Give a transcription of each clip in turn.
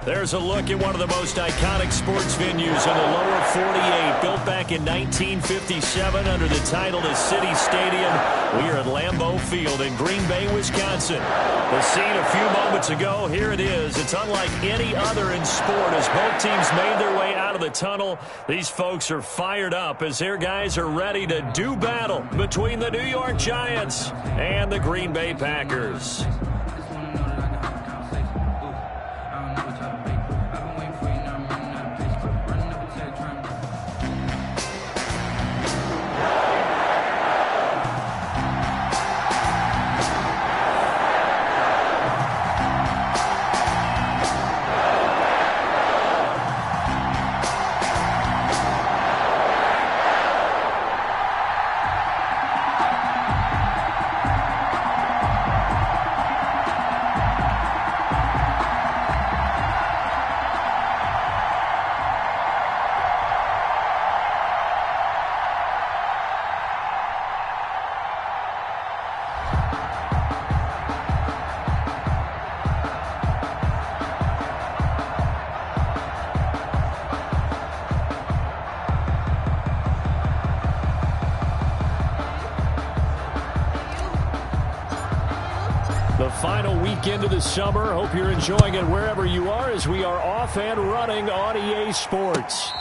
There's a look at one of the most iconic sports venues in the lower 48. Built back in 1957 under the title of City Stadium. We are at Lambeau Field in Green Bay, Wisconsin. The scene a few moments ago, here it is. It's unlike any other in sport as both teams made their way out of the tunnel. These folks are fired up as their guys are ready to do battle between the New York Giants and the Green Bay Packers. The final weekend of the summer. Hope you're enjoying it wherever you are as we are off and running on EA Sports.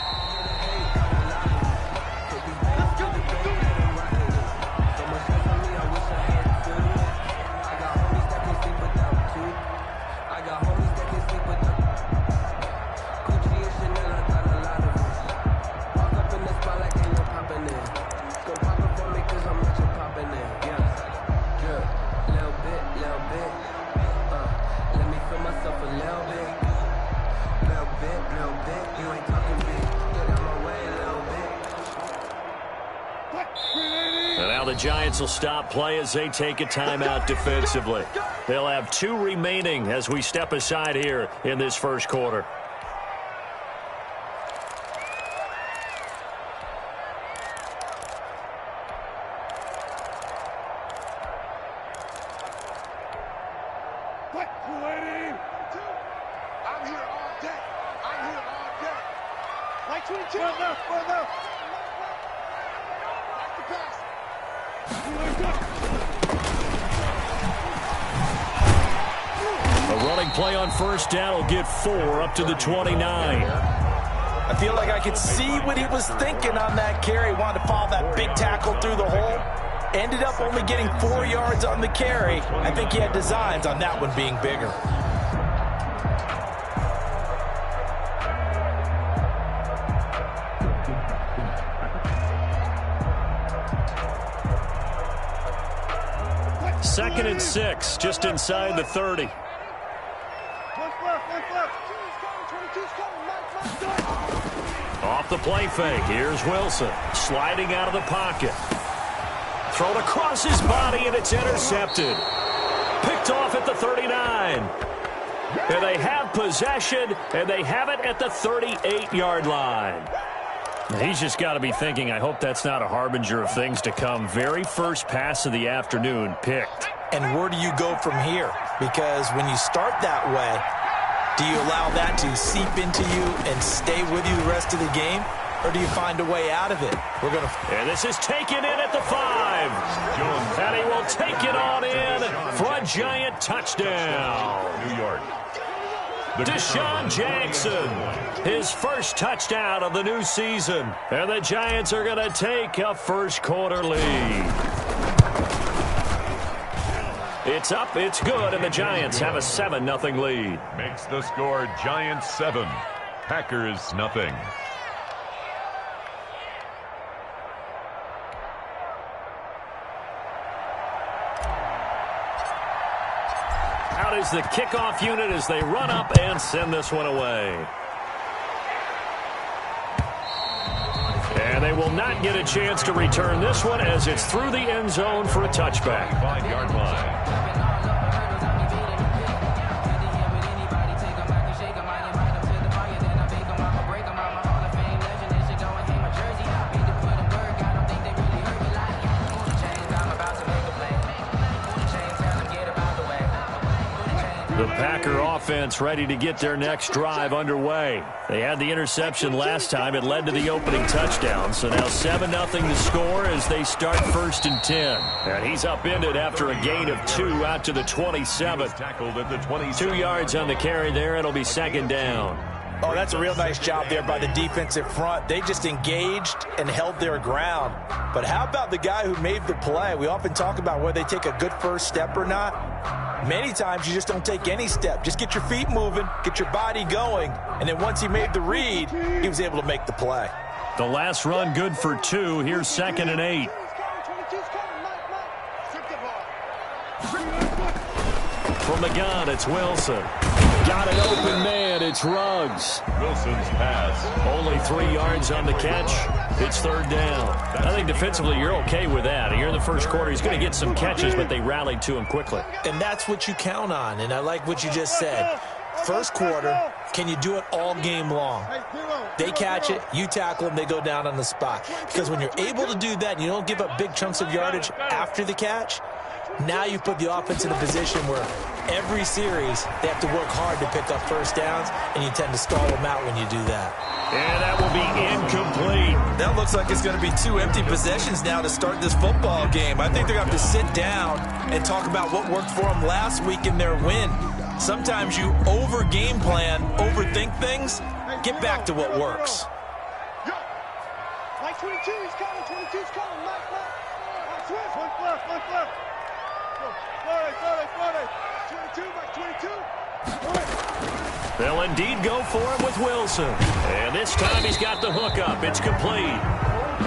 And now the Giants will stop play as they take a timeout defensively. They'll have 2 remaining as we step aside here in this first quarter. A running play on first down will get 4 up to the 29. I feel like I could see what he was thinking on that carry. Wanted to follow that big tackle through the hole. Ended up only getting 4 yards on the carry. I think he had designs on that one being bigger. Second and 6, just inside the 30. Off the play fake, here's Wilson, sliding out of the pocket. Thrown across his body, and it's intercepted. Picked off at the 39. And they have possession, and they have it at the 38-yard line. He's just got to be thinking, I hope that's not a harbinger of things to come. Very first pass of the afternoon picked. And where do you go from here? Because when you start that way, do you allow that to seep into you and stay with you the rest of the game? Or do you find a way out of it? And this is taken in at the 5. And he will take it on in for a Giant touchdown. New York. Deshaun Jackson, his first touchdown of the new season. And the Giants are going to take a first quarter lead. It's up, it's good, and the Giants have a 7-0 lead. Makes the score Giants 7, Packers nothing. Out is the kickoff unit as they run up and send this one away. And they will not get a chance to return this one as it's through the end zone for a touchback. 5-yard line. The Packer offense ready to get their next drive underway. They had the interception last time. It led to the opening touchdown. So now 7-0 to score as they start 1st and 10. And he's upended after a gain of 2 out to the 27. Tackled at the 27. 2 yards on the carry there. It'll be 2nd down. Oh, that's a real nice job there by the defensive front. They just engaged and held their ground. But how about the guy who made the play? We often talk about whether they take a good first step or not. Many times you just don't take any step. Just get your feet moving, get your body going, and then once he made the read, he was able to make the play. The last run good for 2. Here's 2nd and 8. From the gun, it's Wilson. Got an open man. It's Ruggs. Wilson's pass. Only 3 yards on the catch. It's 3rd down. I think defensively you're okay with that. Here in the first quarter, he's going to get some catches, but they rallied to him quickly. And that's what you count on, and I like what you just said. First quarter, can you do it all game long? They catch it, you tackle them, they go down on the spot. Because when you're able to do that and you don't give up big chunks of yardage after the catch, now you put the offense in a position where every series they have to work hard to pick up first downs, and you tend to stall them out when you do that. And that will be incomplete. That looks like it's going to be 2 empty possessions now to start this football game. I think they're going to have to sit down and talk about what worked for them last week in their win. Sometimes you over-game plan, overthink things. Get back to what works. Mike 22, he's coming. 22's coming. Mike. Swift. One left. 22, Mike 22. They'll indeed go for it with Wilson. And this time he's got the hook up. It's complete.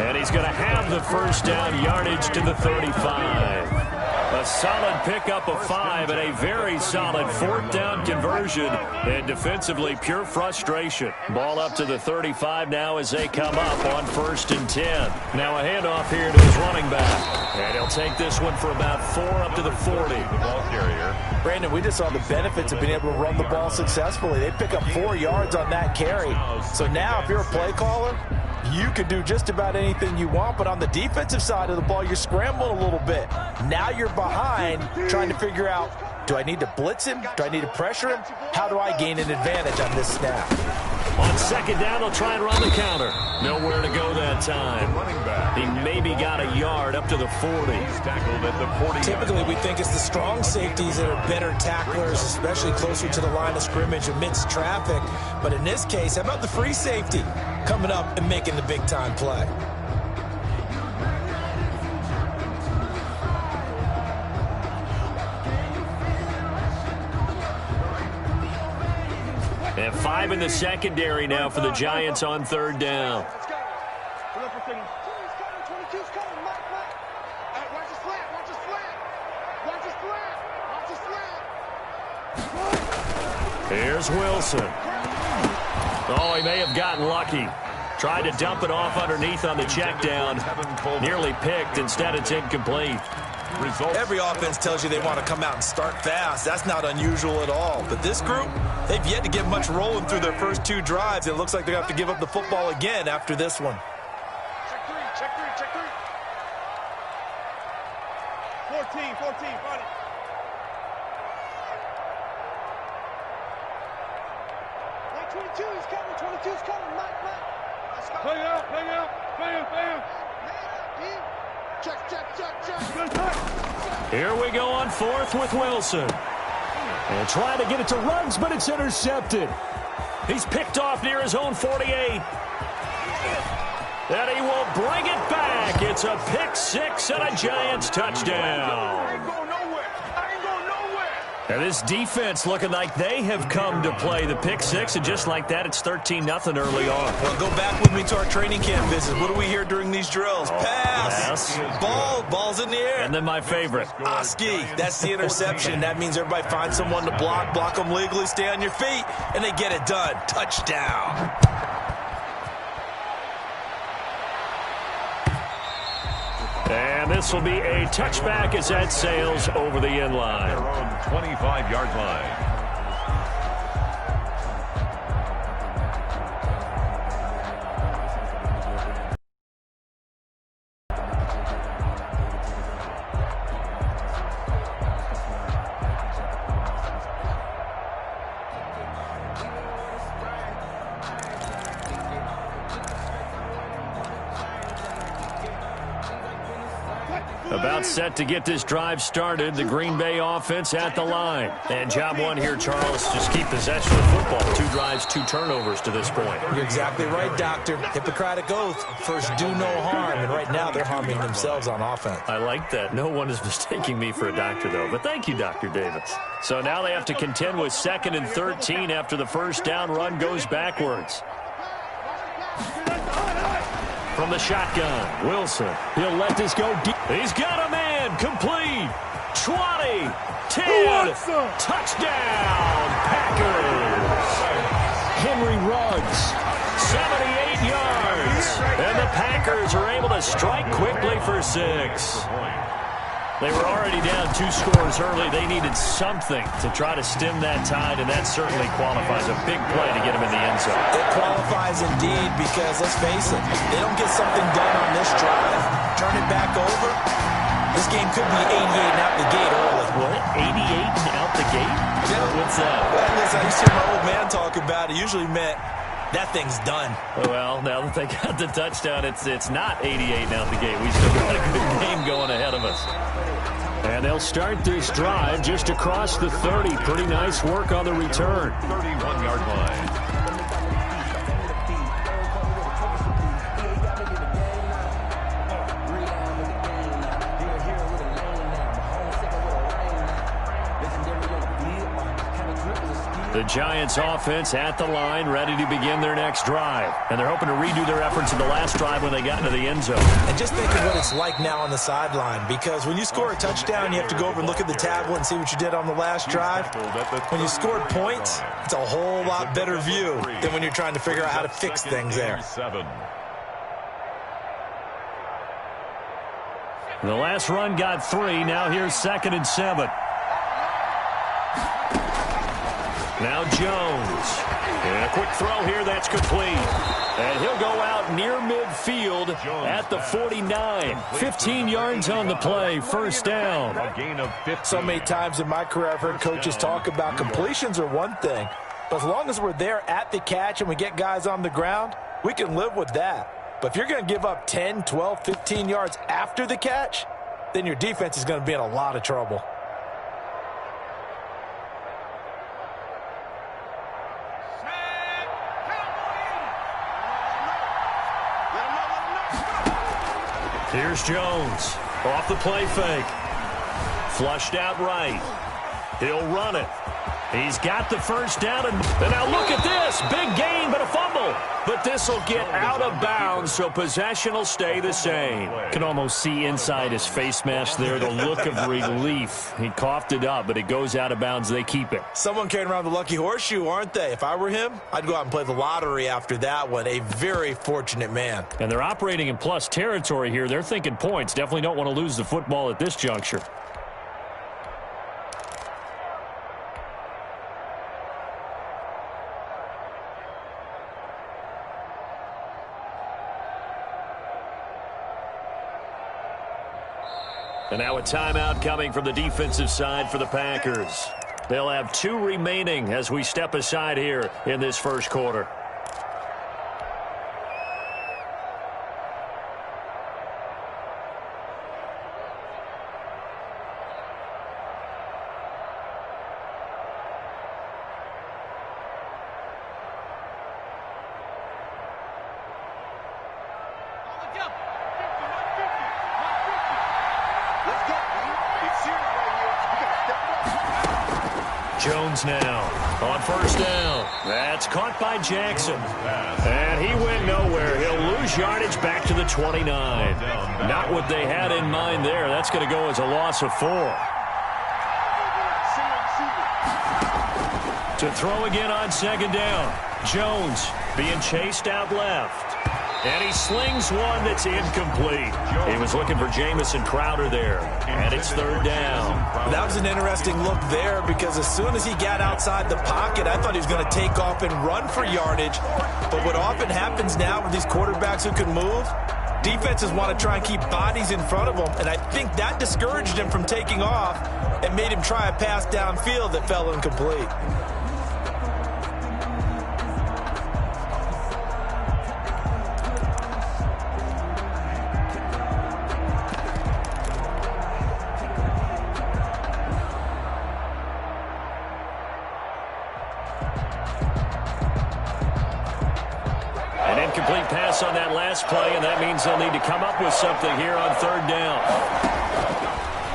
And he's going to have the first down yardage to the 35. A solid pickup of 5 and a very solid 4th down conversion. And defensively, pure frustration. Ball up to the 35 now as they come up on 1st and 10. Now a handoff here to his running back. And he'll take this one for about 4 up to the 40. The ball carrier. Brandon, we just saw the benefits of being able to run the ball successfully. They pick up 4 yards on that carry. So now if you're a play caller, you can do just about anything you want, but on the defensive side of the ball, you're scrambling a little bit. Now you're behind trying to figure out, do I need to blitz him? Do I need to pressure him? How do I gain an advantage on this snap? On 2nd down, he'll try and run the counter. Nowhere to go that time. He maybe got a yard up to the 40. He's tackled at the 40. Typically, we think it's the strong safeties that are better tacklers, especially closer to the line of scrimmage amidst traffic. But in this case, how about the free safety coming up and making the big-time play? And 5 in the secondary now for the Giants on 3rd down. Here's Wilson. Oh, he may have gotten lucky. Tried to dump it off underneath on the check down. Nearly picked. Instead, it's incomplete. Every offense tells you they want to come out and start fast. That's not unusual at all. But this group, they've yet to get much rolling through their first 2 drives. It looks like they have to give up the football again after this one. Check three. 14, buddy. Mike 22, he's coming. 22's coming. Mike. Let's go. Play out. Bam. Check. Here we go on 4th with Wilson. And trying to get it to Ruggs, but it's intercepted. He's picked off near his own 48. And he will bring it back. It's a pick 6 and a Giants touchdown. And this defense looking like they have come to play the pick 6, and just like that, it's 13-0 early on. Well, go back with me to our training camp visit. What do we hear during these drills? Pass. Ball's in the air. And then my favorite. Oski, that's the interception. That means everybody finds someone to block them legally, stay on your feet, and they get it done. Touchdown. And this will be a touchback as that sails over the end line. 25-yard line. About set to get this drive started. The Green Bay offense at the line. And job one here, Charles, just keep possession of the football. 2 drives, 2 turnovers to this point. You're exactly right, Doctor. Hippocratic oath. First, do no harm. And right now, they're harming themselves on offense. I like that. No one is mistaking me for a doctor, though. But thank you, Dr. Davis. So now they have to contend with 2nd and 13 after the first down run goes backwards. From the shotgun, Wilson. He'll let this go deep. He's got a man. Complete. 20. 10. Touchdown, Packers. Henry Ruggs. 78 yards. And the Packers are able to strike quickly for 6. They were already down 2 scores early. They needed something to try to stem that tide, and that certainly qualifies a big play to get them in the end zone. It qualifies indeed because, let's face it, they don't get something done on this drive, turn it back over, this game could be 88 and out the gate early. What? 88 and out the gate? Yeah. What's that? Well, listen, I used to hear my old man talk about it. Usually meant that thing's done. Well, now that they got the touchdown, it's not 88 and out the gate. We still got a good game going ahead of us. And they'll start this drive just across the 30. Pretty nice work on the return. 31-yard line. The Giants offense at the line, ready to begin their next drive. And they're hoping to redo their efforts in the last drive when they got into the end zone. And just think of what it's like now on the sideline, because when you score a touchdown, you have to go over and look at the tablet and see what you did on the last drive. When you scored points, it's a whole lot better view than when you're trying to figure out how to fix things there. The last run got 3. Now here's 2nd and 7. Now Jones. And a quick throw here that's complete. And he'll go out near midfield at the 49. 15 yards on the play. First down. A gain of 50. So many times in my career I've heard coaches talk about completions are one thing. But as long as we're there at the catch and we get guys on the ground, we can live with that. But if you're going to give up 10, 12, 15 yards after the catch, then your defense is going to be in a lot of trouble. Here's Jones. Off the play fake. Flushed out right. He'll run it. He's got the first down. And now look at this. Big gain, but a fumble. But this will get out of bounds, so possession will stay the same. Can almost see inside his face mask there the look of relief. He coughed it up, but it goes out of bounds. They keep it. Someone carrying around the lucky horseshoe, aren't they? If I were him, I'd go out and play the lottery after that one. A very fortunate man. And they're operating in plus territory here. They're thinking points. Definitely don't want to lose the football at this juncture. And now a timeout coming from the defensive side for the Packers. They'll have 2 remaining as we step aside here in this first quarter. Jones now on first down. That's caught by Jackson. And he went nowhere. He'll lose yardage back to the 29. Not what they had in mind there. That's going to go as a loss of 4. To throw again on second down. Jones being chased out left. And he slings one that's incomplete. He was looking for Jamison Crowder there. And it's third down. That was an interesting look there because as soon as he got outside the pocket, I thought he was going to take off and run for yardage. But what often happens now with these quarterbacks who can move, defenses want to try and keep bodies in front of them. And I think that discouraged him from taking off and made him try a pass downfield that fell incomplete. loss on that last play, and that means they'll need to come up with something here on third down.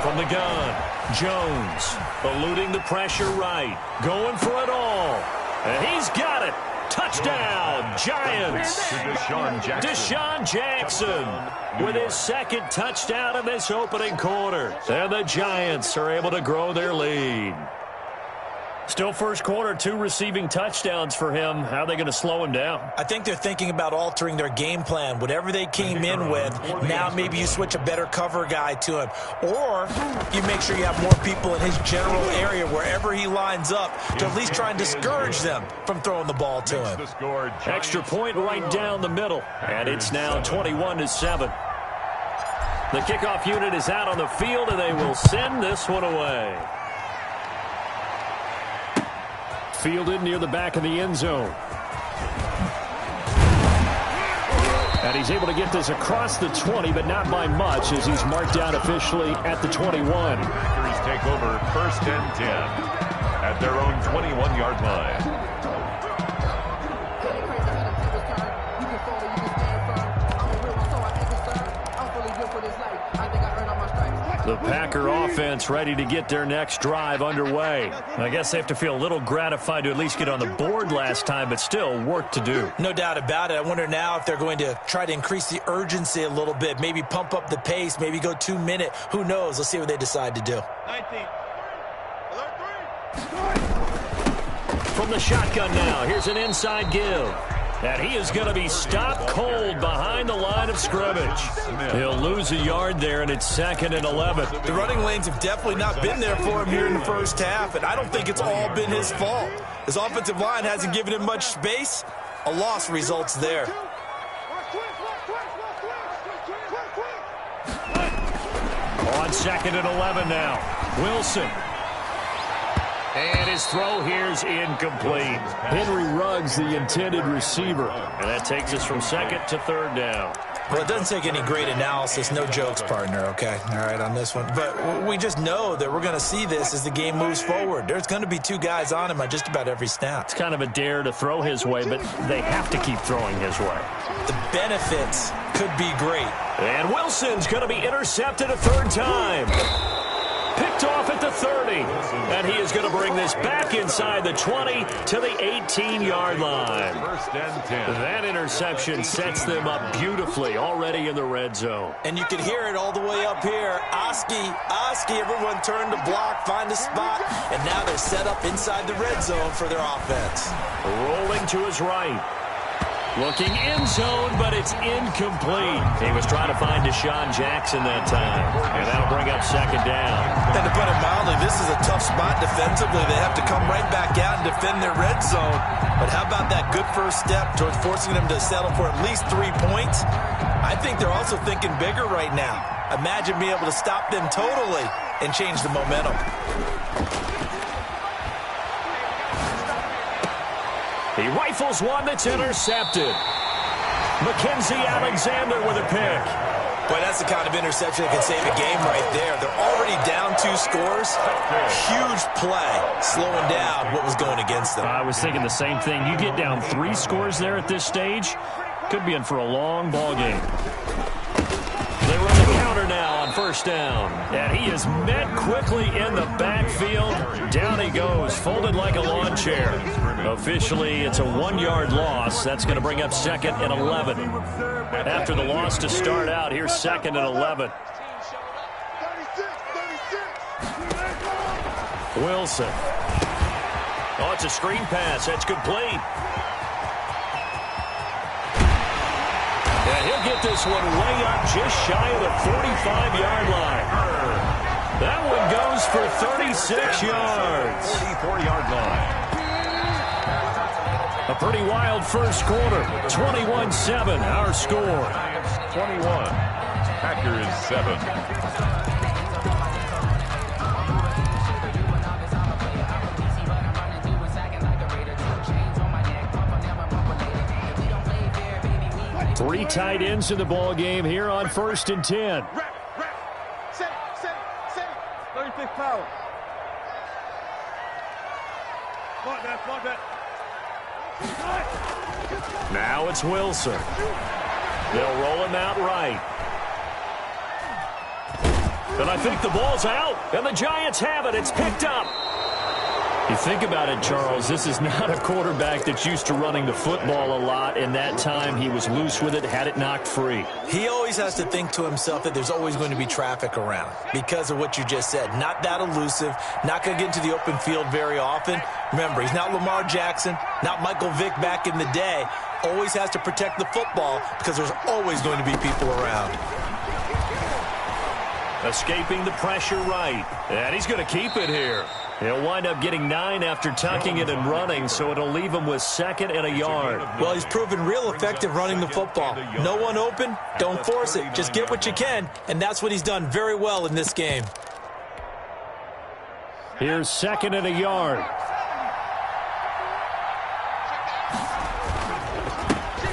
From the gun, Jones eluding the pressure right, going for it all. And he's got it. Touchdown, Giants. Deshaun Jackson with his second touchdown in this opening quarter. And the Giants are able to grow their lead. Still first quarter, 2 receiving touchdowns for him. How are they going to slow him down? I think they're thinking about altering their game plan. Whatever they came in with, now maybe you switch a better cover guy to him. Or you make sure you have more people in his general area wherever he lines up to at least try and discourage them from throwing the ball to him. Extra point right down the middle. And it's now 21-7. The kickoff unit is out on the field, and they will send this one away. Fielded near the back of the end zone. And he's able to get this across the 20, but not by much, as he's marked down officially at the 21. Packers take over 1st and 10 at their own 21-yard line. The Packer offense ready to get their next drive underway. I guess they have to feel a little gratified to at least get on the board last time, but still work to do. No doubt about it. I wonder now if they're going to try to increase the urgency a little bit, maybe pump up the pace, maybe go 2-minute. Who knows? Let's see what they decide to do. 19. From the shotgun now, here's an inside give. And he is going to be stopped cold behind the line of scrimmage. He'll lose a yard there, and it's 2nd and 11. The running lanes have definitely not been there for him here in the first half, and I don't think it's all been his fault. His offensive line hasn't given him much space. A loss results there. On 2nd and 11 now. Wilson. And his throw here's incomplete. Henry Ruggs, the intended receiver. And that takes us from 2nd to 3rd down. Well, it doesn't take any great analysis. No jokes, partner, okay? All right, on this one. But we just know that we're going to see this as the game moves forward. There's going to be 2 guys on him on just about every snap. It's kind of a dare to throw his way, but they have to keep throwing his way. The benefits could be great. And Wilson's going to be intercepted a 3rd time. Picked off at the 30. And he is going to bring this back inside the 20 to the 18-yard line. 1st and 10. That interception sets them up beautifully already in the red zone. And you can hear it all the way up here. Oski, everyone turned to block, find a spot, and now they're set up inside the red zone for their offense. Rolling to his right. Looking end zone, but it's incomplete. He was trying to find Deshaun Jackson that time. And that'll bring up 2nd down. And to put it mildly, this is a tough spot defensively. They have to come right back out and defend their red zone. But how about that good first step towards forcing them to settle for at least 3 points? I think they're also thinking bigger right now. Imagine being able to stop them totally and change the momentum. He rifles one that's intercepted. Mackenzie Alexander with a pick. Boy, that's the kind of interception that can save a game right there. They're already down 2 scores. Huge play, slowing down what was going against them. I was thinking the same thing. You get down 3 scores there at this stage, could be in for a long ball game. They run the counter now on 1st down. And he is met quickly in the backfield. Down he goes, folded like a lawn chair. Officially, it's a 1-yard loss. That's going to bring up 2nd and 11. After the loss to start out, here's 2nd and 11. Wilson. Oh, it's a screen pass. That's complete. And he'll get this one way up just shy of the 45-yard line. That one goes for 36 yards. 44-yard line. A pretty wild first quarter. 21-7, our score. 21. Packers 7. Three tight ends in the ball game here on 1st and 10. Set. 35th power. Like that. Now it's Wilson. They'll roll him out right. And I think the ball's out. And the Giants have it. It's picked up. You think about it, Charles, this is not a quarterback that's used to running the football a lot. In that time, he was loose with it, had it knocked free. He always has to think to himself that there's always going to be traffic around because of what you just said. Not that elusive, not going to get into the open field very often. Remember, he's not Lamar Jackson, not Michael Vick back in the day. Always has to protect the football because there's always going to be people around. Escaping the pressure right. And he's going to keep it here. He'll wind up getting 9 after tucking it and running, so it'll leave him with 2nd and a yard. Well, he's proven real effective running the football. No one open, don't force it. Just get what you can, and that's what he's done very well in this game. Here's 2nd and a yard.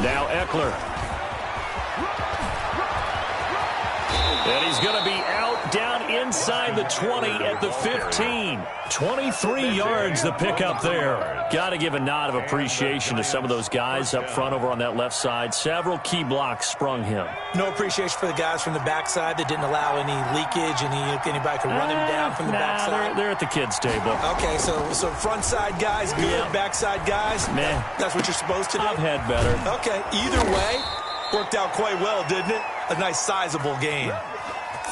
Now Eckler. And he's going to be out down inside the 20 at the 15. 23 yards the pickup there. Got to give a nod of appreciation to some of those guys up front over on that left side. Several key blocks sprung him. No appreciation for the guys from the backside that didn't allow any leakage, anybody could run him down from the backside. They're at the kids' table. Okay, so front side guys good, yeah. Backside guys, man, that's what you're supposed to do? I've had better. Okay, either way, worked out quite well, didn't it? A nice sizable gain.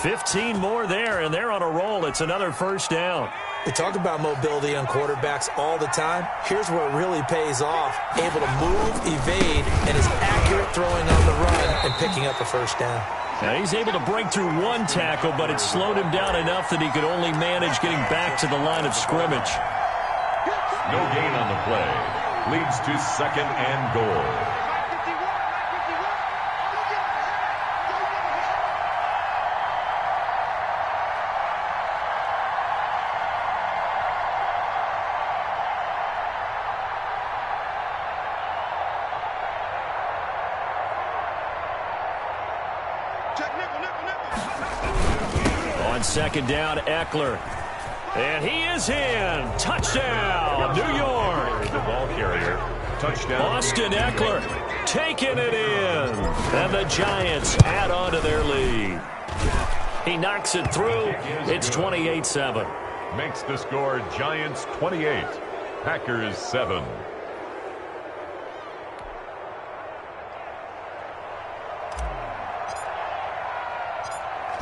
15 more there, and they're on a roll. It's another first down. We talk about mobility on quarterbacks all the time. Here's where it really pays off. Able to move, evade, and is accurate throwing on the run and picking up a first down. Now he's able to break through 1 tackle, but it slowed him down enough that he could only manage getting back to the line of scrimmage. No gain on the play. Leads to 2nd and goal. On 2nd down, Eckler. And he is in. Touchdown, New York. The ball carrier. Touchdown. Austin Eckler taking it in. And the Giants add on to their lead. He knocks it through. It's 28-7. Makes the score Giants 28, Packers 7.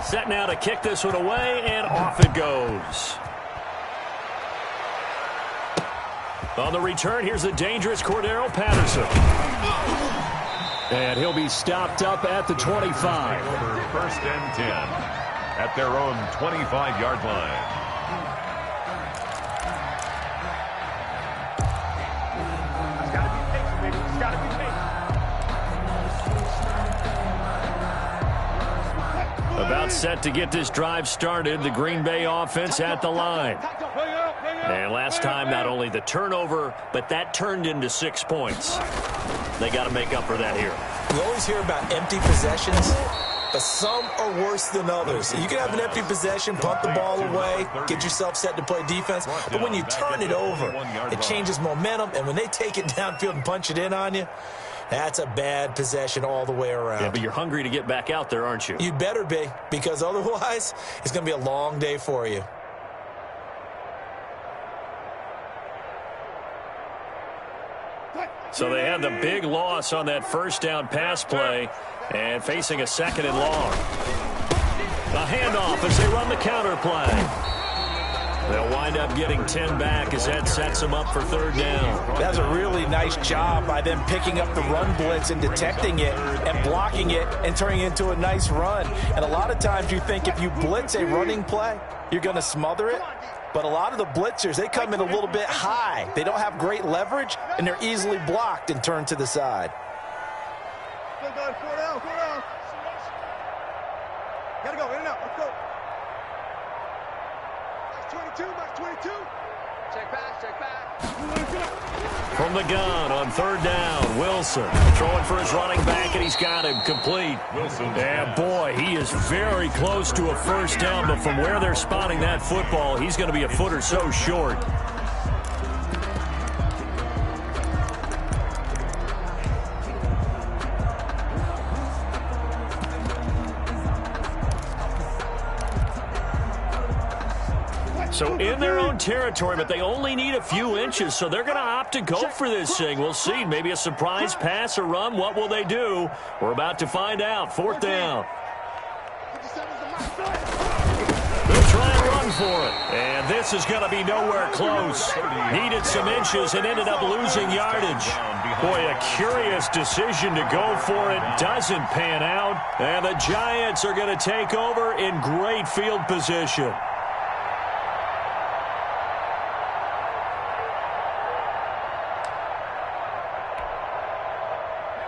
Set now to kick this one away, and off it goes. On the return, here's the dangerous Cordero Patterson. And he'll be stopped up at the 25. Over 1st and 10 at their own 25-yard line. About set to get this drive started, the Green Bay offense at the line. And last time, not only the turnover, but that turned into 6 points. They got to make up for that here. You always hear about empty possessions, but some are worse than others. You can have an empty possession, punt the ball away, get yourself set to play defense, but when you turn it over, it changes momentum, and when they take it downfield and punch it in on you, that's a bad possession all the way around. Yeah, but you're hungry to get back out there, aren't you? You better be, because otherwise, it's going to be a long day for you. So they had the big loss on that first down pass play and facing a 2nd and long. A handoff as they run the counter play. They'll wind up getting 10 back as that sets them up for 3rd down. That's a really nice job by them picking up the run blitz and detecting it and blocking it and turning it into a nice run. And a lot of times you think if you blitz a running play, you're going to smother it. But a lot of the blitzers, they come in a little bit high. They don't have great leverage, and they're easily blocked and turned to the side. Go, 4 down, 4 down. Gotta go, in and out, let's go. Max 22. Check back. From the gun on 3rd down, Wilson throwing for his running back, and he's got him complete. Wilson. And boy, he is very close to a first down, but from where they're spotting that football, he's going to be a foot or so short. So in their own territory, but they only need a few inches, so they're going to opt to go for this thing. We'll see. Maybe a surprise pass or run. What will they do? We're about to find out. 4th down. They'll try and run for it. And this is going to be nowhere close. Needed some inches and ended up losing yardage. Boy, a curious decision to go for it. Doesn't pan out. And the Giants are going to take over in great field position.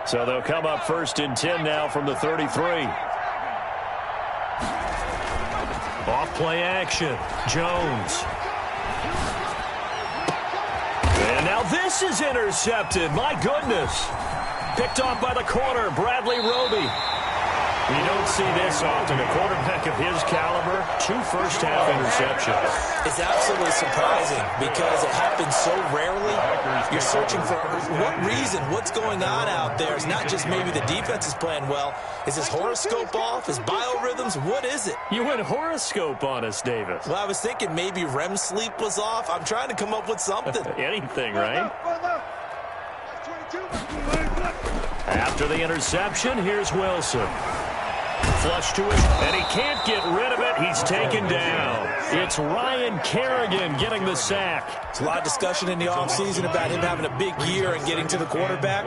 So they'll come up 1st and 10 now from the 33. Off play action. Jones. And now this is intercepted. My goodness. Picked off by the corner, Bradley Roby. You don't see this often. A quarterback of his caliber, 2 first-half interceptions. It's absolutely surprising because it happens so rarely. You're searching for what reason, what's going on out there. It's not just maybe the defense is playing well. Is his horoscope off? His biorhythms? What is it? You went horoscope on us, Davis. Well, I was thinking maybe REM sleep was off. I'm trying to come up with something. Anything, right? After the interception, here's Wilson. Flush to his, and he can't get rid of it. He's taken down. It's Ryan Kerrigan getting the sack. There's a lot of discussion in the offseason about him having a big year and getting to the quarterback.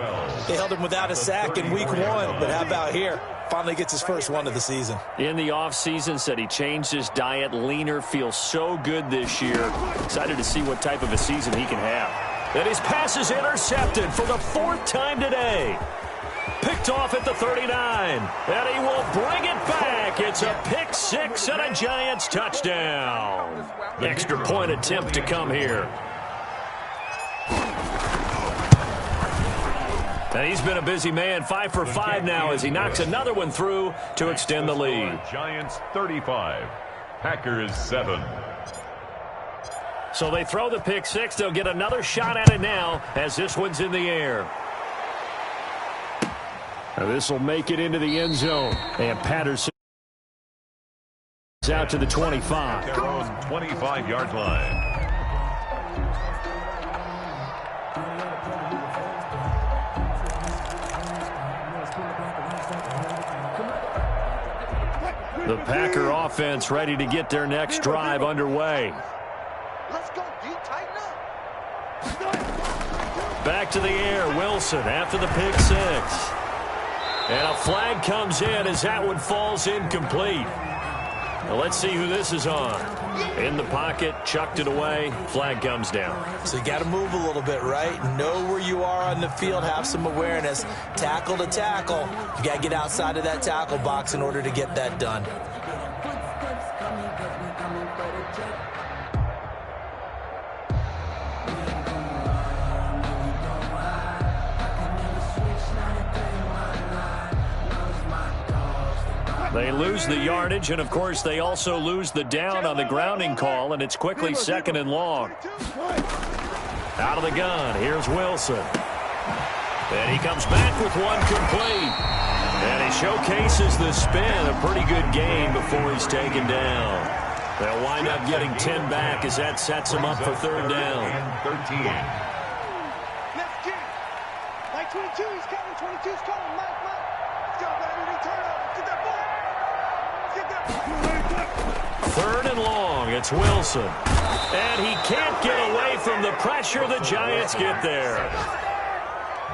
They held him without a sack in week 1, but how about here? Finally gets his first one of the season. In the offseason, said he changed his diet, leaner, feels so good this year. Excited to see what type of a season he can have. And his pass is intercepted for the 4th time today. Picked off at the 39, and he will bring it back. It's a pick 6 and a Giants touchdown. Extra point attempt to come here. And he's been a busy man, 5 for 5 now as he knocks another one through to extend the lead. Giants 35, Packers 7. So they throw the pick 6. They'll get another shot at it now as this one's in the air. Now this will make it into the end zone. And Patterson is out to the 25. Their own 25-yard line. The Packer offense ready to get their next drive underway. Let's go, D. Tighten up. Back to the air. Wilson after the pick 6. And a flag comes in as that one falls incomplete. Now let's see who this is on. In the pocket, chucked it away, flag comes down. So you got to move a little bit, right? Know where you are on the field, have some awareness. Tackle to tackle. You got to get outside of that tackle box in order to get that done. They lose the yardage, and, of course, they also lose the down on the grounding call, and it's quickly 2nd and long. Out of the gun, here's Wilson. And he comes back with one complete. And he showcases the spin, a pretty good game before he's taken down. They'll wind up getting 10 back as that sets him up for 3rd down. 13. Left kid. Like 22, he's coming. 22's coming. Mike. Let's go, baby. Turn up. Get that ball. Get that ball. 3rd and long. It's Wilson. And he can't get away from the pressure. The Giants get there.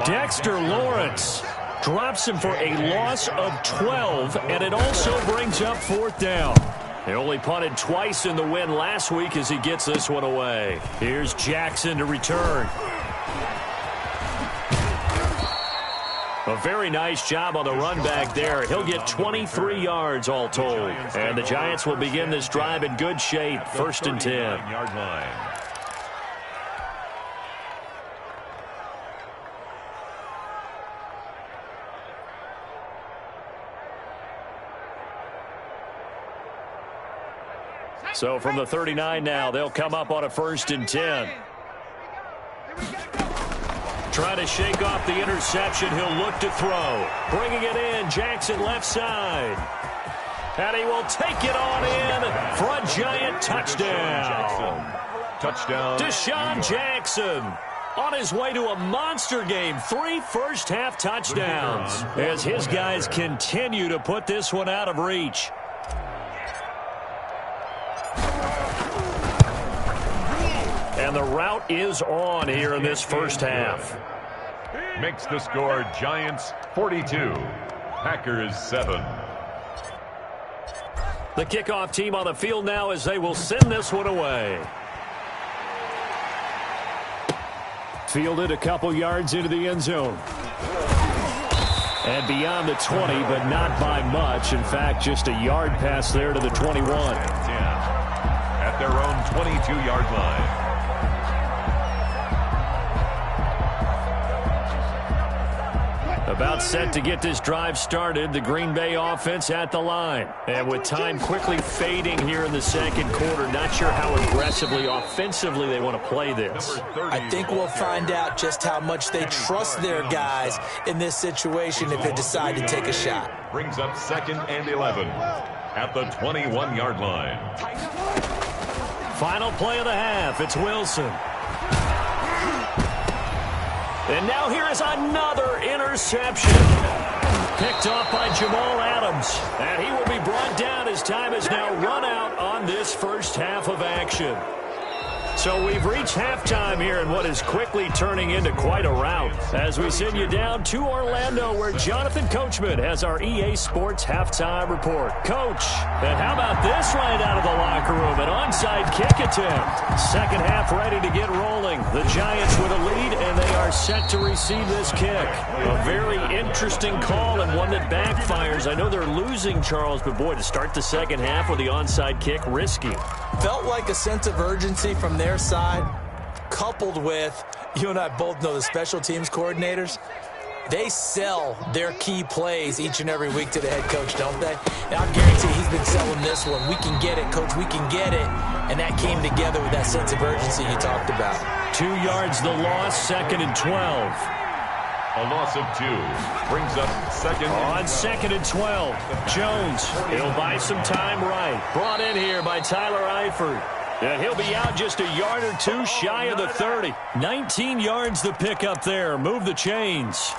Dexter Lawrence drops him for a loss of 12, and it also brings up 4th down. He only punted twice in the win last week as he gets this one away. Here's Jackson to return. A very nice job on the run back there. He'll get 23 yards all told. And the Giants will begin this drive in good shape. 1st and 10. Yard line. So from the 39 now, they'll come up on a 1st and 10. Trying to shake off the interception. He'll look to throw. Bringing it in. Jackson left side. And he will take it on in for a giant touchdown. Touchdown. Deshaun Jackson on his way to a monster game. 3 first-half touchdowns as his guys continue to put this one out of reach. And the route is on here in this first half. Makes the score Giants 42, Packers 7. The kickoff team on the field now as they will send this one away. Fielded a couple yards into the end zone. And beyond the 20, but not by much. In fact, just a yard pass there to the 21. 10 at their own 22-yard line. About set to get this drive started, the Green Bay offense at the line. And with time quickly fading here in the second quarter, not sure how aggressively, offensively they want to play this. I think we'll find out just how much they trust their guys in this situation if they decide to take a shot. Brings up 2nd and 11 at the 21-yard line. Final play of the half, it's Wilson. And now here is another interception. Picked off by Jamal Adams. And he will be brought down as time has now run out on this first half of action. So we've reached halftime here in what is quickly turning into quite a rout as we send you down to Orlando where Jonathan Coachman has our EA Sports halftime report. Coach, and how about this right out of the locker room? An onside kick attempt. Second half ready to get rolling. The Giants with a lead and they are set to receive this kick. A very interesting call and one that backfires. I know they're losing, Charles, but boy, to start the second half with the onside kick, risky. Felt like a sense of urgency from their side, coupled with, you and I both know the special teams coordinators, they sell their key plays each and every week to the head coach, don't they? And I guarantee he's been selling this one. We can get it, coach, we can get it. And that came together with that sense of urgency you talked about. 2 yards the loss, 2nd and 12. A loss of 2 brings up 2nd. On 2nd and 12, Jones, he'll buy some time right. Brought in here by Tyler Eifert. And he'll be out just a yard or two shy of the 30. 19 yards the pick up there. Move the chains.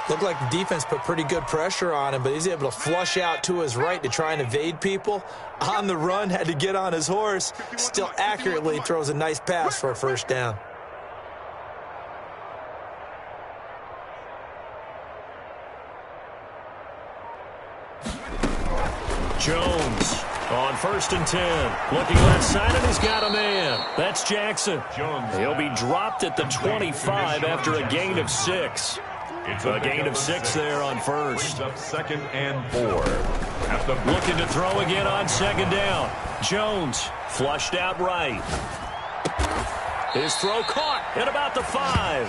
Looked like the defense put pretty good pressure on him, but he's able to flush out to his right to try and evade people. On the run, had to get on his horse. Still accurately throws a nice pass for a first down. Jones on 1st and 10. Looking left side, and he's got a man. That's Jackson. He'll be dropped at the 25 after a gain of 6. It's a gain of 6 there on first. Up 2nd and 4. Looking to throw again on 2nd down. Jones flushed out right. His throw caught at about the 5.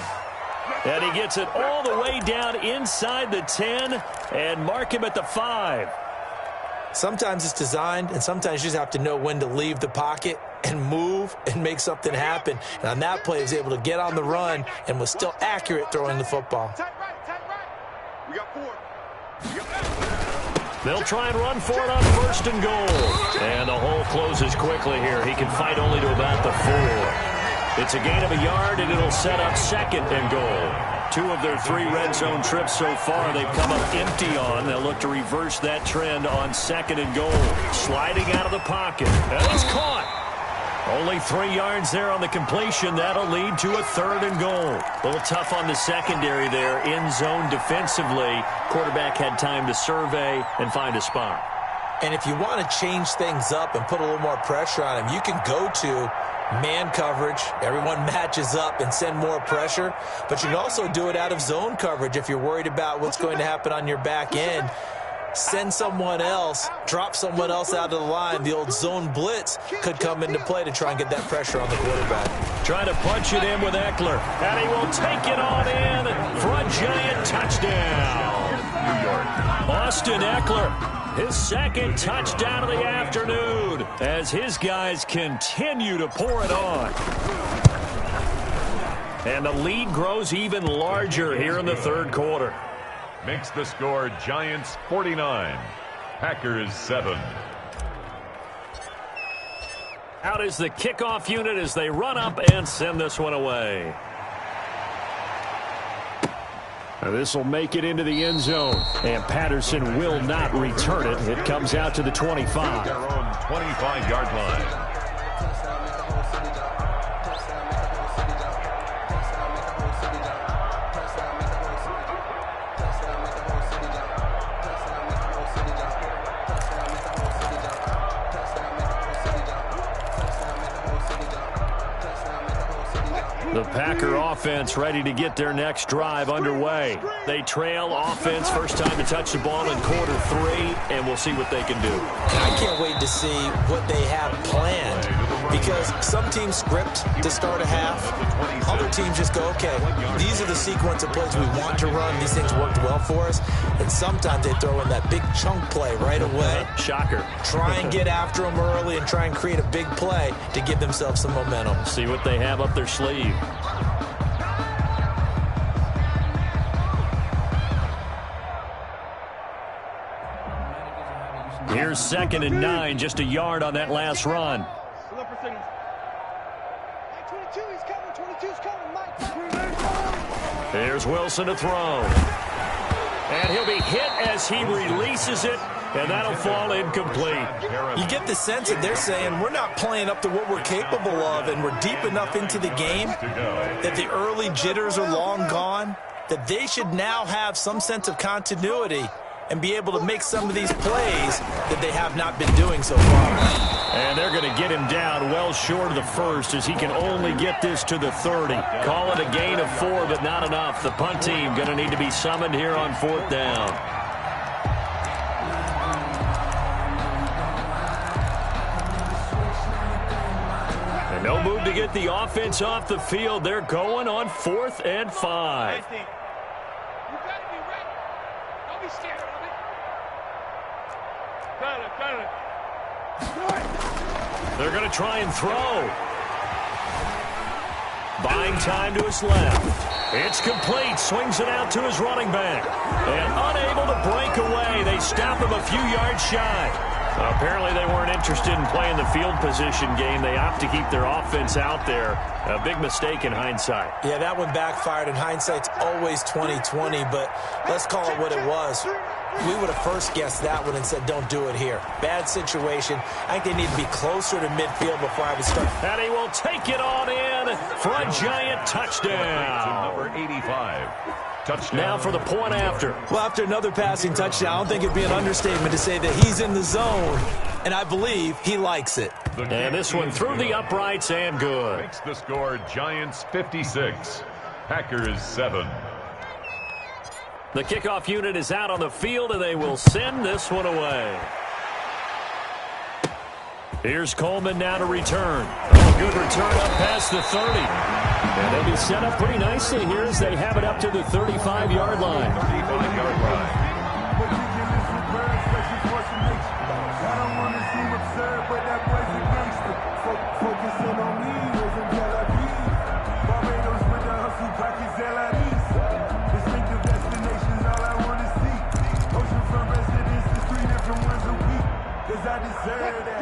And he gets it all the way down inside the 10 and mark him at the 5. Sometimes it's designed, and sometimes you just have to know when to leave the pocket and move and make something happen. And on that play, he was able to get on the run and was still accurate throwing the football. Tight right. We got 4. They'll try and run for it on 1st and goal. And the hole closes quickly here. He can fight only to about the 4. It's a gain of a yard, and it'll set up 2nd and goal. 2 of their 3 red zone trips so far they've come up empty on. They'll look to reverse that trend on 2nd and goal. Sliding out of the pocket. And he's caught. Only 3 yards there on the completion. That'll lead to a 3rd and goal. A little tough on the secondary there. In zone defensively. Quarterback had time to survey and find a spot. And if you want to change things up and put a little more pressure on him, you can go to man coverage. Everyone matches up and send more pressure. But you can also do it out of zone coverage if you're worried about what's going to happen on your back end. Send someone else, drop someone else out of the line. The old zone blitz could come into play to try and get that pressure on the quarterback. Trying to punch it in with Eckler. And he will take it on in for a giant touchdown. New York. Austin Eckler. His 2nd touchdown of the afternoon as his guys continue to pour it on. And the lead grows even larger here in the 3rd quarter. Makes the score Giants 49, Packers 7. Out is the kickoff unit as they run up and send this one away. This will make it into the end zone, and Patterson will not return it. It comes out to the 25. Their own 25-yard line. The Packer offense ready to get their next drive underway. They trail offense, first time to touch the ball in quarter 3, and we'll see what they can do. I can't wait to see what they have planned, because some teams script to start a half. Other teams just go, okay, these are the sequence of plays we want to run. These things worked well for us. And sometimes they throw in that big chunk play right away. Shocker. Try and get after them early and try and create a big play to give themselves some momentum. See what they have up their sleeve. Here's 2nd and 9, just a yard on that last run. Here's Wilson to throw. And he'll be hit as he releases it, and that'll fall incomplete. You get the sense that they're saying we're not playing up to what we're capable of, and we're deep enough into the game that the early jitters are long gone, that they should now have some sense of continuity and be able to make some of these plays that they have not been doing so far. And they're going to get him down well short of the first as he can only get this to the 30. Call it a gain of 4, but not enough. The punt team going to need to be summoned here on 4th down. And no move to get the offense off the field. They're going on 4th and 5. They're going to try and throw. Buying time to his left. It's complete. Swings it out to his running back. And unable to break away. They stop him a few yards shy. Apparently they weren't interested in playing the field position game. They opt to keep their offense out there. A big mistake in hindsight. Yeah, that one backfired. In hindsight's always 20/20, but let's call it what it was. We would have first guessed that one and said, don't do it here. Bad situation. I think they need to be closer to midfield before I would start. And he will take it on in for a giant touchdown. Number 85. Touchdown. Now for the point after. Well, after another passing touchdown, I don't think it'd be an understatement to say that he's in the zone, and I believe he likes it. And this one through the uprights and good. Makes the score Giants 56, Packers 7. The kickoff unit is out on the field, and they will send this one away. Here's Coleman now to return. Oh, good return up past the 30. And they'll be set up pretty nicely here as they have it up to the 35-yard line. 35-yard line.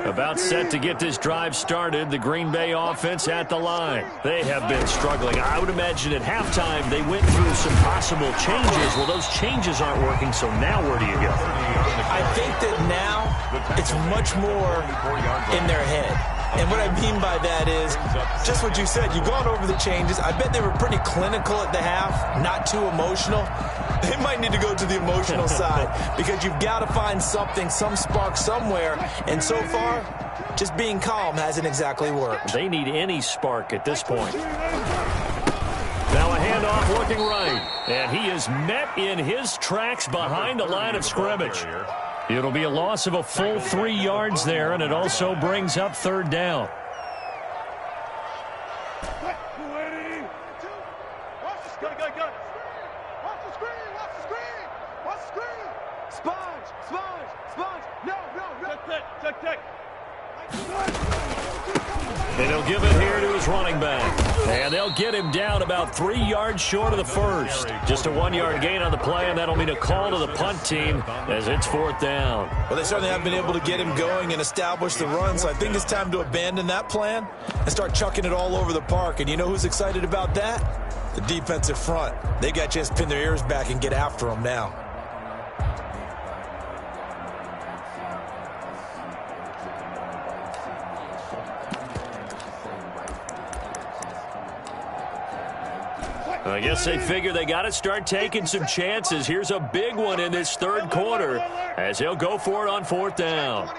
About set to get this drive started, the Green Bay offense at the line. They have been struggling. I would imagine at halftime they went through some possible changes. Well, those changes aren't working, so now where do you go? I think that now it's much more in their head. And what I mean by that is just what you said. You've gone over the changes. I bet they were pretty clinical at the half, not too emotional. They might need to go to the emotional side because you've got to find something, some spark somewhere. And so far, just being calm hasn't exactly worked. They need any spark at this point. Now a handoff looking right. And he is met in his tracks behind the line of scrimmage. It'll be a loss of a full 3 yards there, and it also brings up 3rd down. And he'll give it here to his running back. And they'll get him down about 3 yards short of the first. Just a 1-yard gain on the play, and that'll mean a call to the punt team as it's 4th down. Well, they certainly have been able to get him going and establish the run, so I think it's time to abandon that plan and start chucking it all over the park. And you know who's excited about that? The defensive front. They got a chance to pin their ears back and get after him now. I guess they figure they got to start taking some chances. Here's a big one in this 3rd quarter as he'll go for it on 4th down.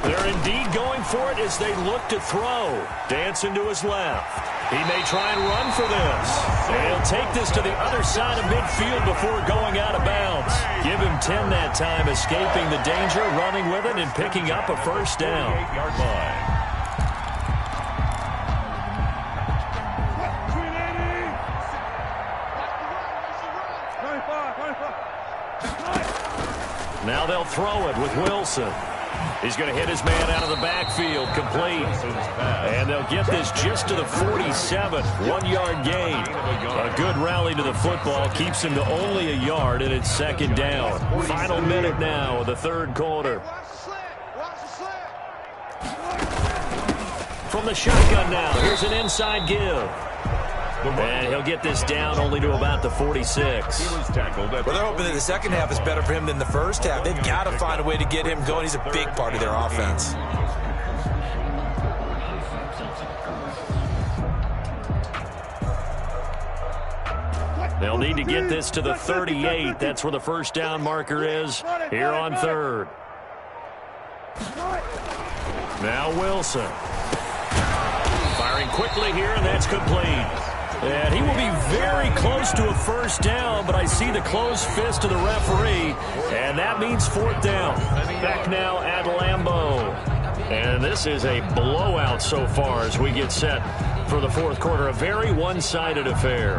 They're indeed going for it as they look to throw. Dancing to his left. He may try and run for this. And he'll take this to the other side of midfield before going out of bounds. Give him 10 that time, escaping the danger, running with it, and picking up a 1st down. 8-yard line. Now they'll throw it with Wilson. He's going to hit his man out of the backfield, complete. And they'll get this just to the 47, 1-yard gain. A good rally to the football keeps him to only a yard, and it's 2nd down. Final minute now of the 3rd quarter. From the shotgun now, here's an inside give. And he'll get this down only to about the 46. Well, they're hoping that the second half is better for him than the first half. They've got to find a way to get him going. He's a big part of their offense. They'll need to get this to the 38. That's where the 1st down marker is here on 3rd. Now Wilson. Firing quickly here, and that's complete. And he will be very close to a 1st down, but I see the closed fist of the referee, and that means 4th down. Back now at Lambeau. And this is a blowout so far as we get set for the 4th quarter. A very one-sided affair.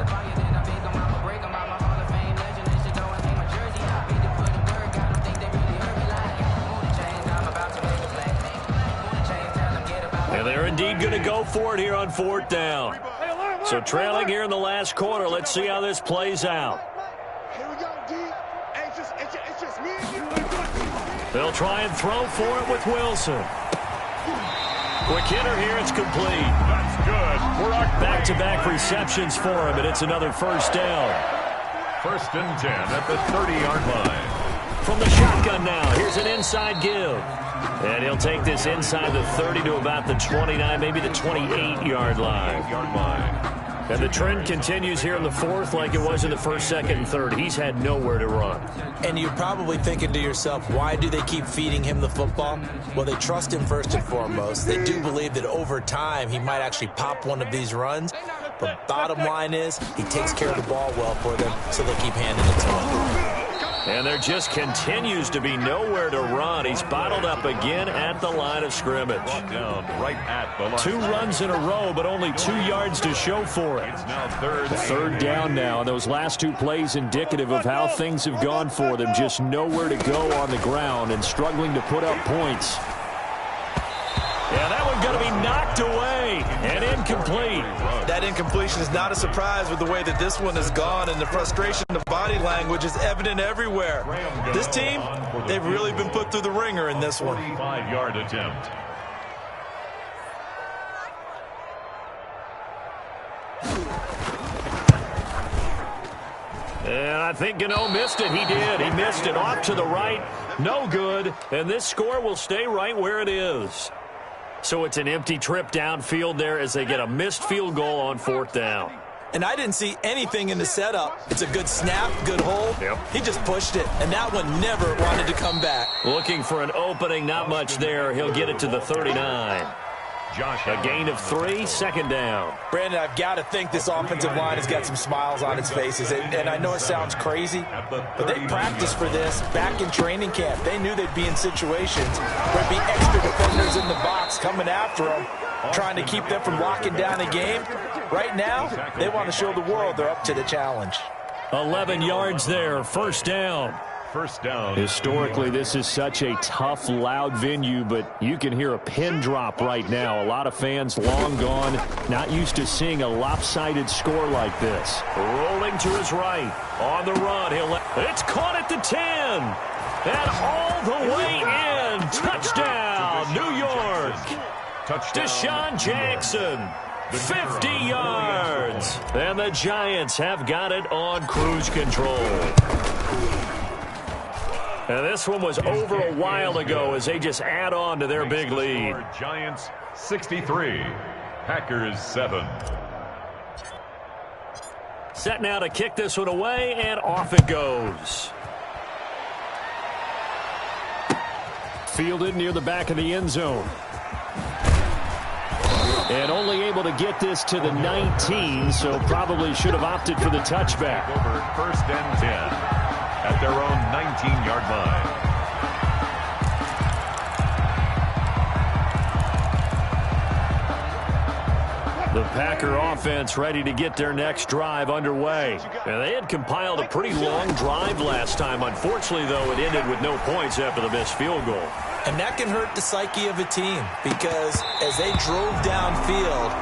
And they're indeed going to go for it here on 4th down. So trailing here in the last quarter. Let's see how this plays out. They'll try and throw for it with Wilson. Quick hitter here. It's complete. That's good. Back-to-back receptions for him, and it's another 1st down. 1st and 10 at the 30-yard line. From the shotgun now, here's an inside give. And he'll take this inside the 30 to about the 29, maybe the 28-yard line. 8-yard line. And the trend continues here in the 4th like it was in the 1st, 2nd, and 3rd. He's had nowhere to run. And you're probably thinking to yourself, why do they keep feeding him the football? Well, they trust him first and foremost. They do believe that over time he might actually pop one of these runs. But bottom line is he takes care of the ball well for them, so they'll keep handing it to him. And there just continues to be nowhere to run. He's bottled up again at the line of scrimmage. Down right at the line. 2 runs in a row, but only 2 yards to show for it. It's now 3rd. 3rd down now. And those last 2 plays indicative of how things have gone for them. Just nowhere to go on the ground and struggling to put up points. Yeah, that one's going to be knocked away and incomplete. That incompletion is not a surprise with the way that this one has gone, and the frustration, the body language is evident everywhere. This team, they've really been put through the ringer in this one. 45-yard attempt. And I think Gano missed it. He did. He missed it off to the right. No good. And this score will stay right where it is. So it's an empty trip downfield there as they get a missed field goal on 4th down. And I didn't see anything in the setup. It's a good snap, good hold. Yep. He just pushed it, and that one never wanted to come back. Looking for an opening, not much there. He'll get it to the 39. A gain of 3, 2nd down. Brandon, I've got to think this offensive line has got some smiles on its faces. And I know it sounds crazy, but they practiced for this back in training camp. They knew they'd be in situations where there'd be extra defenders in the box coming after them, trying to keep them from locking down a game. Right now, they want to show the world they're up to the challenge. 11 yards there, 1st down. first down. Historically, this is such a tough, loud venue, but you can hear a pin drop right now. A lot of fans long gone, not used to seeing a lopsided score like this. Rolling to his right, on the run. It's caught at the 10, and all the way in. Touchdown, New York. Touchdown, Deshaun Jackson. 50 yards. And the Giants have got it on cruise control. And this one was over a while ago as they just add on to their big lead. Giants 63, Packers 7. Set now to kick this one away, and off it goes. Fielded near the back of the end zone. And only able to get this to the 19, so probably should have opted for the touchback. Over first and 10 at their own 19-yard line. The Packer offense ready to get their next drive underway. And they had compiled a pretty long drive last time. Unfortunately, though, it ended with no points after the missed field goal. And that can hurt the psyche of a team because as they drove downfield,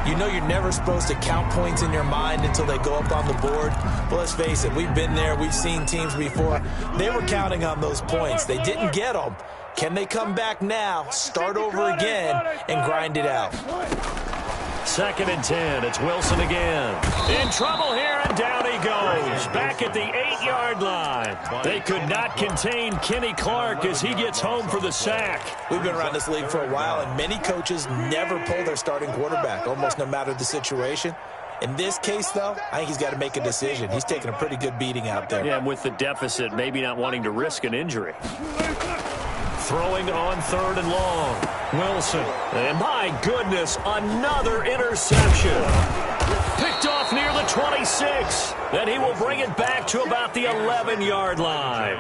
you know you're never supposed to count points in your mind until they go up on the board. But let's face it, we've been there. We've seen teams before. They were counting on those points. They didn't get them. Can they come back now, start over again, and grind it out? 2nd and 10. It's Wilson again. In trouble here, and down he goes. Back at the 8-yard line. They could not contain Kenny Clark as he gets home for the sack. We've been around this league for a while, and many coaches never pull their starting quarterback, almost no matter the situation. In this case, though, I think he's got to make a decision. He's taking a pretty good beating out there. Yeah, and with the deficit, maybe not wanting to risk an injury. Throwing on 3rd and long. Wilson. And my goodness, another interception. Picked off near the 26. Then he will bring it back to about the 11-yard line.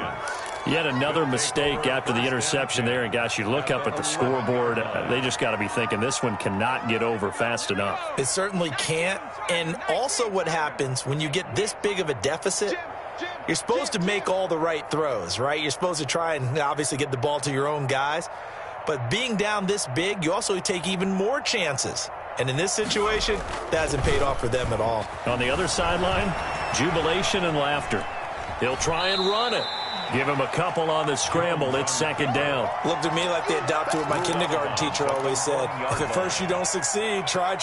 Yet another mistake after the interception there. And, gosh, you look up at the scoreboard. They just got to be thinking this one cannot get over fast enough. It certainly can't. And also what happens when you get this big of a deficit, you're supposed to make all the right throws, right? You're supposed to try and obviously get the ball to your own guys. But being down this big, you also take even more chances. And in this situation, that hasn't paid off for them at all. On the other sideline, jubilation and laughter. He'll try and run it. Give him a couple on the scramble. It's 2nd down. Looked to me like they adopted what my kindergarten teacher always said. If at first you don't succeed, try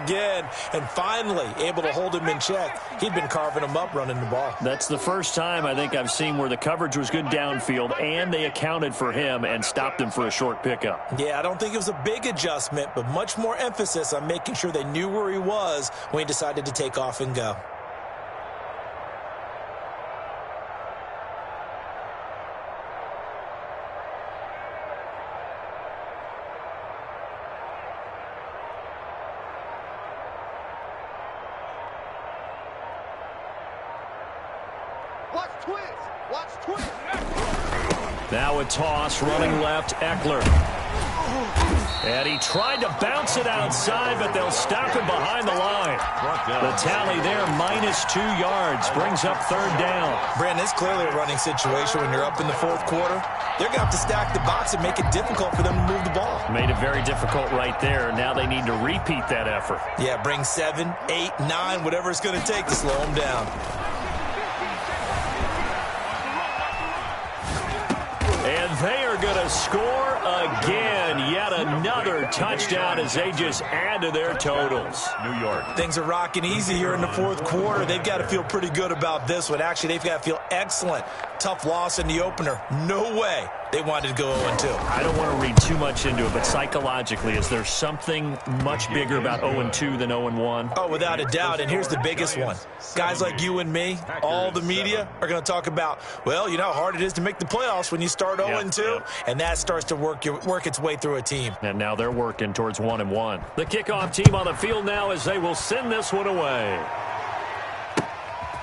again. And finally, able to hold him in check. He'd been carving him up running the ball. That's the first time I think I've seen where the coverage was good downfield and they accounted for him and stopped him for a short pickup. Yeah, I don't think it was a big adjustment, but much more emphasis on making sure they knew where he was when he decided to take off and go. Now a toss, running left, Eckler. And he tried to bounce it outside, but they'll stop him behind the line. The tally there, -2 yards, brings up 3rd down. Brandon, it's clearly a running situation when you're up in the 4th quarter. They're going to have to stack the box and make it difficult for them to move the ball. Made it very difficult right there. Now they need to repeat that effort. Yeah, bring 7, 8, 9, whatever it's going to take to slow them down. And they are going to score again. Yet another touchdown as they just add to their totals. New York. Things are rocking easy here in the 4th quarter. They've got to feel pretty good about this one. Actually, they've got to feel excellent. Tough loss in the opener. No way they wanted to go 0-2. I don't want to read too much into it, but psychologically, is there something much bigger about 0-2 than 0-1? Oh, without a doubt, and here's the biggest one. Guys like you and me, all the media, are going to talk about, well, you know how hard it is to make the playoffs when you start 0-2, and that starts to work its way through a team. And now they're working towards 1-1. The kickoff team on the field now as they will send this one away.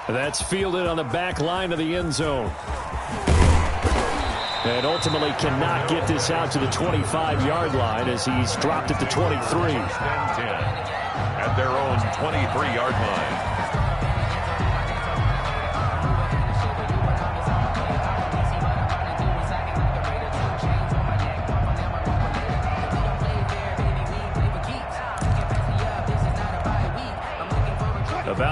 That's fielded on the back line of the end zone. And ultimately cannot get this out to the 25-yard line as he's dropped at the 23. 10 at their own 23-yard line.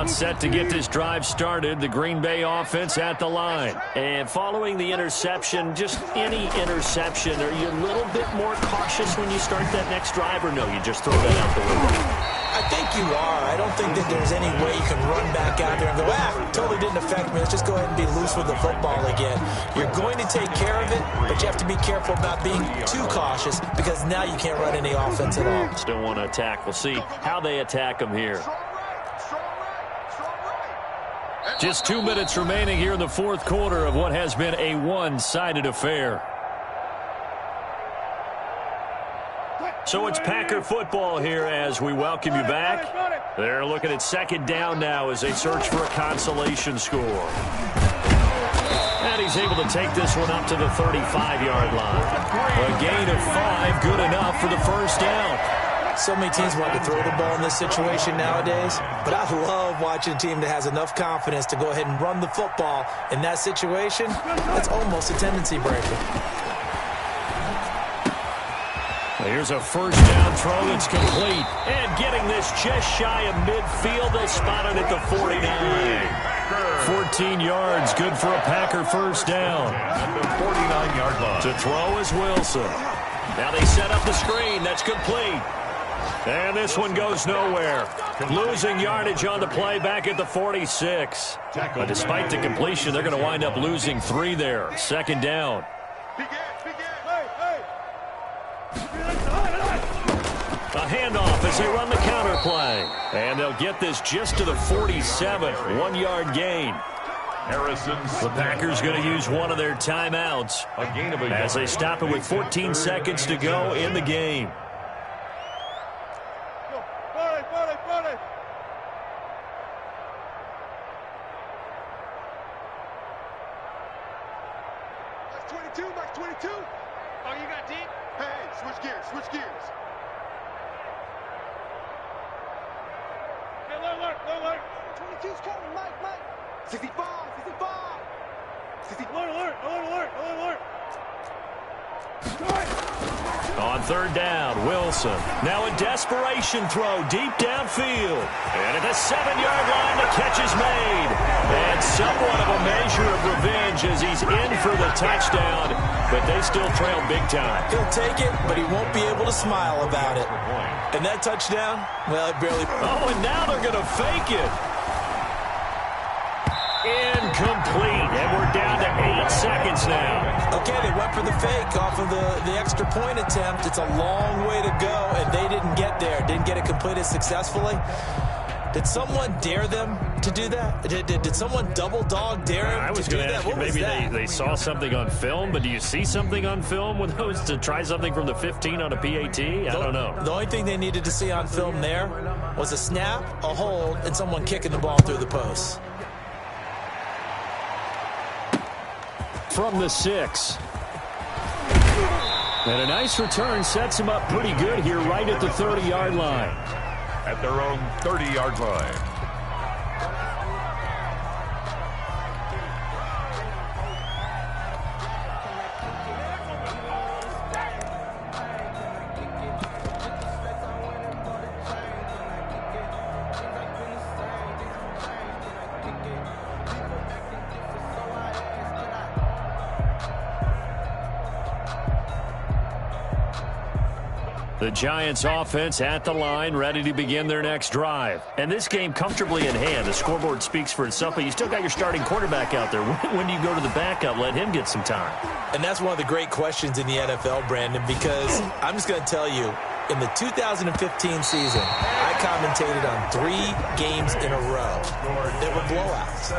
timeout set to get this drive started. The Green Bay offense at the line. And following the interception, just any interception, are you a little bit more cautious when you start that next drive, or no, you just throw that out the window? I think you are. I don't think that there's any way you can run back out there and go, totally didn't affect me. Let's just go ahead and be loose with the football again. You're going to take care of it, but you have to be careful about being too cautious because now you can't run any offense at all. Still want to attack. We'll see how they attack them here. Just 2 minutes remaining here in the fourth quarter of what has been a one-sided affair. So it's Packer football here as we welcome you back. They're looking at second down now as they search for a consolation score. And he's able to take this one up to the 35-yard line. A gain of 5, good enough for the first down. So many teams want to throw the ball in this situation nowadays, but I love watching a team that has enough confidence to go ahead and run the football in that situation. That's almost a tendency breaker. Here's a first down throw that's complete. And getting this just shy of midfield. They'll spot it at the 49. 14 yards, good for a Packer first down. At the 49-yard line. To throw is Wilson. Now they set up the screen. That's complete. And this one goes nowhere. Losing yardage on the play back at the 46. But despite the completion, they're going to wind up losing 3 there. Second down. A handoff as they run the counter play. And they'll get this just to the 47. 1-yard gain. The Packers going to use one of their timeouts as they stop it with 14 seconds to go in the game. That's 22, Max 22. Oh, you got deep? Hey, switch gears, switch gears. Hey, alert. 22's coming, Mike. 65. Alert. On third down, Wilson. Now a desperation throw deep downfield. And at the 7-yard line, the catch is made. And somewhat of a measure of revenge as he's in for the touchdown. But they still trail big time. He'll take it, but he won't be able to smile about it. And that touchdown, well, it barely... Oh, and now they're going to fake it. Incomplete. And we're down to 8 seconds now. Okay, they went for the fake off of the extra point attempt. It's a long way to go, and they didn't get there. Didn't get it completed successfully. Did someone dare them to do that? Did someone double dog dare them I was going to ask you, maybe they saw something on film, but do you see something on film with those to try something from the 15 on a PAT? I don't know. The only thing they needed to see on film there was a snap, a hold, and someone kicking the ball through the post. From the 6. And a nice return sets him up pretty good here right at the 30-yard line. At their own 30-yard line. The Giants offense at the line, ready to begin their next drive. And this game comfortably in hand. The scoreboard speaks for itself, but you still got your starting quarterback out there. When do you go to the backup? Let him get some time. And that's one of the great questions in the NFL, Brandon, because I'm just going to tell you, in the 2015 season, I commentated on 3 games in a row that were blowouts.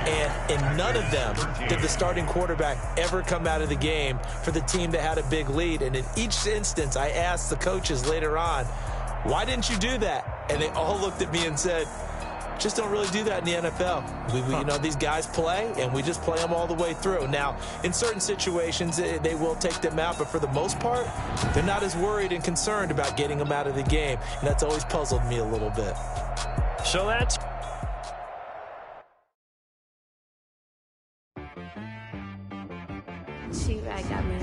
And in none of them did the starting quarterback ever come out of the game for the team that had a big lead. And in each instance, I asked the coaches later on, why didn't you do that? And they all looked at me and said, just don't really do that in the NFL. You know, these guys play, and we just play them all the way through. Now, in certain situations, they will take them out, but for the most part, they're not as worried and concerned about getting them out of the game, and that's always puzzled me a little bit. So that's... She-Rag got me.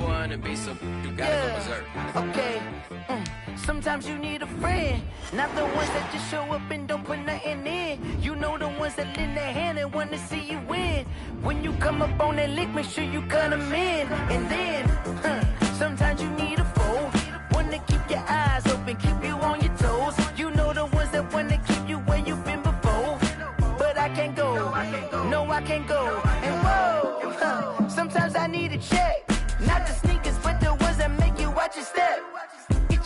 wanna be so, you gotta go berserk. Okay. Sometimes you need a friend, not the ones that just show up and don't put nothing in. You know the ones that lend their hand and wanna see you win. When you come up on that lick, make sure you cut them in. And then, sometimes you need a foe, one to keep your eyes open, keep you on your toes. You know the ones that wanna keep you where you've been before. But I can't go, no I can't go. And whoa, sometimes I need a check, not the sneakers, but the ones that make you watch your step.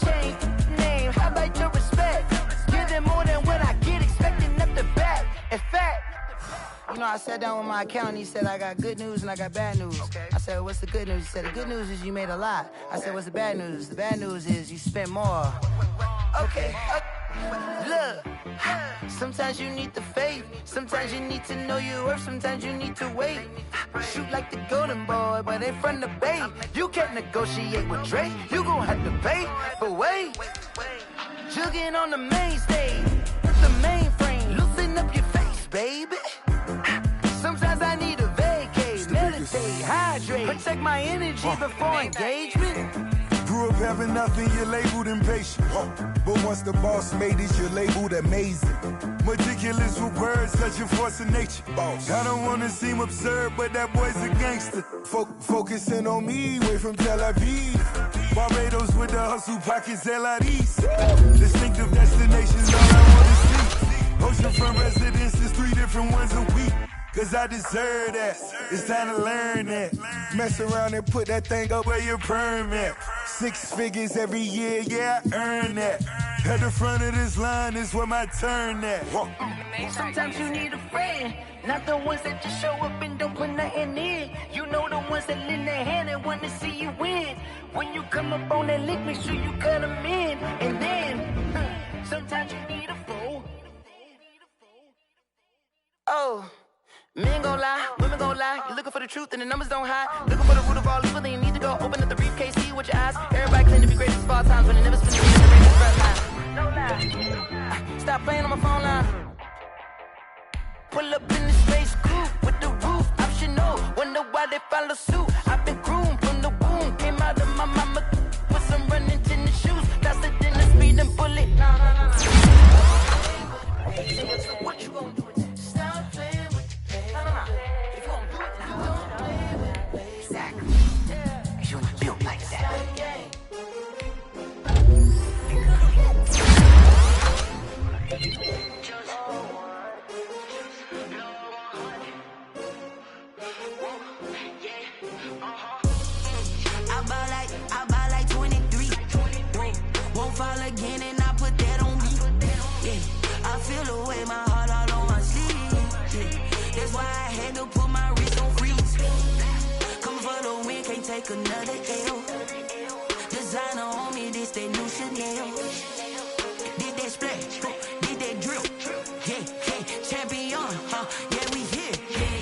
Change name, how about your respect? Give them more than what I get, expecting up the back. In fact, you know, I sat down with my accountant, he said, I got good news and I got bad news. Okay. I said, what's the good news? He said, the good news is you made a lot. I said, what's the bad news? The bad news is you spent more. Okay. Look, sometimes you need the faith, sometimes you need to know your worth, sometimes you need to wait. Shoot like the golden boy, but in front of Bay. You can't negotiate with Drake, you gon' have to pay. But wait, jugging on the main stage, the mainframe, loosen up your face, baby. Sometimes I need a vacate, meditate, hydrate, protect my energy before engagement. Grew up having nothing, you're labeled impatient. But once the boss made it, you're labeled amazing. Meticulous with words, such a force of nature. I don't wanna seem absurd, but that boy's a gangster. Focusing on me, way from Tel Aviv. Barbados with the hustle pockets, LIDs. Distinctive destinations, all I wanna see. Oceanfront residences, 3 different ones a week. Cause I deserve that, it's time to learn that. Mess around and put that thing up where your perm at. 6 figures every year, yeah, I earn that. At the front of this line is where my turn at. Sometimes you need a friend, not the ones that just show up and don't put nothing in. You know the ones that lend their hand and want to see you win. When you come up on that lick, make sure you cut them in. And then, sometimes you need a foe. Oh. Men gon' lie, women gon' lie. You're looking for the truth and the numbers don't hide. Looking for the root of all evil, then you need to go open up the briefcase, see with your eyes. Everybody claim to be greatest of all times, but it never spends the greatest front line. No lie. Stop playing on my phone line. Pull up in the space coupe with the roof optional. Wonder why they follow suit. I've been groomed from the womb. Came out of my mama with some running tennis shoes. Faster than a speeding bullet. What you gon' do? Stop playing. I buy like 23. Won't fall again and I put that on me. Yeah, I feel the way, my heart all on my sleeve. Yeah, that's why I had to put my wrist on freeze. Come for the win, can't take another L. Designer on me, this that new Chanel. Did that splash, did that drill. Yeah, champion, yeah, we here.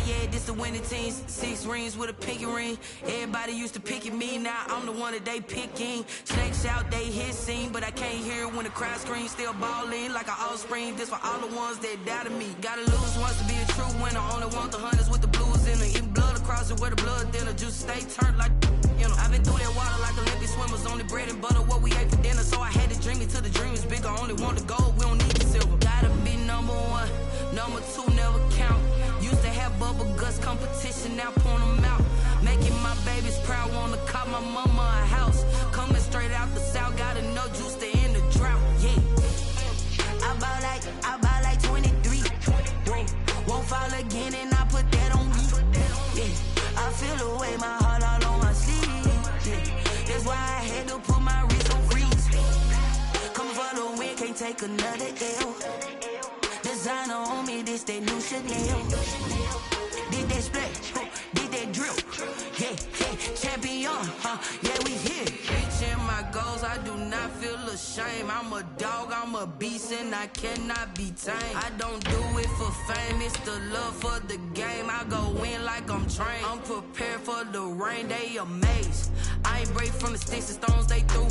Yeah, this the winning teams. 6 rings with a pinky ring. Everybody used to pick at me, now I'm the one that they picking. Snakes out, they hissing, but I can't hear when the crowd screams. Still balling like an offspring. This for all the ones that doubted me. Gotta lose once to be a true winner. Only want the hunters with the blues in it. Even blood across it where the blood thinner. Juice stay turned like, you know. I've been through that water like Olympic swimmers. Only bread and butter, what we ate for dinner. So I had to dream it till the dream is bigger. Only want the gold, we don't need the silver. Gotta be number 1, number 2 never count. Used to have bubble guts competition, now point them out. Making my babies proud, wanna call my mama a house. Coming straight out the south, gotta know juice to end the drought. Yeah, I buy like 23. Won't fall again and I put that on me. Yeah, I feel the way, my heart all on my sleeve. Yeah, that's why I had to put my wrist on freeze. Coming for the win, can't take another L. Designer on me, this that new Chanel. Did that splash, did that drill. Yeah, champion, yeah, we here. Reaching my goals, I do not feel ashamed. I'm a dog, I'm a beast, and I cannot be tamed. I don't do it for fame, it's the love for the game. I go in like I'm trained. I'm prepared for the rain, they amazed. I ain't break from the sticks and stones they threw.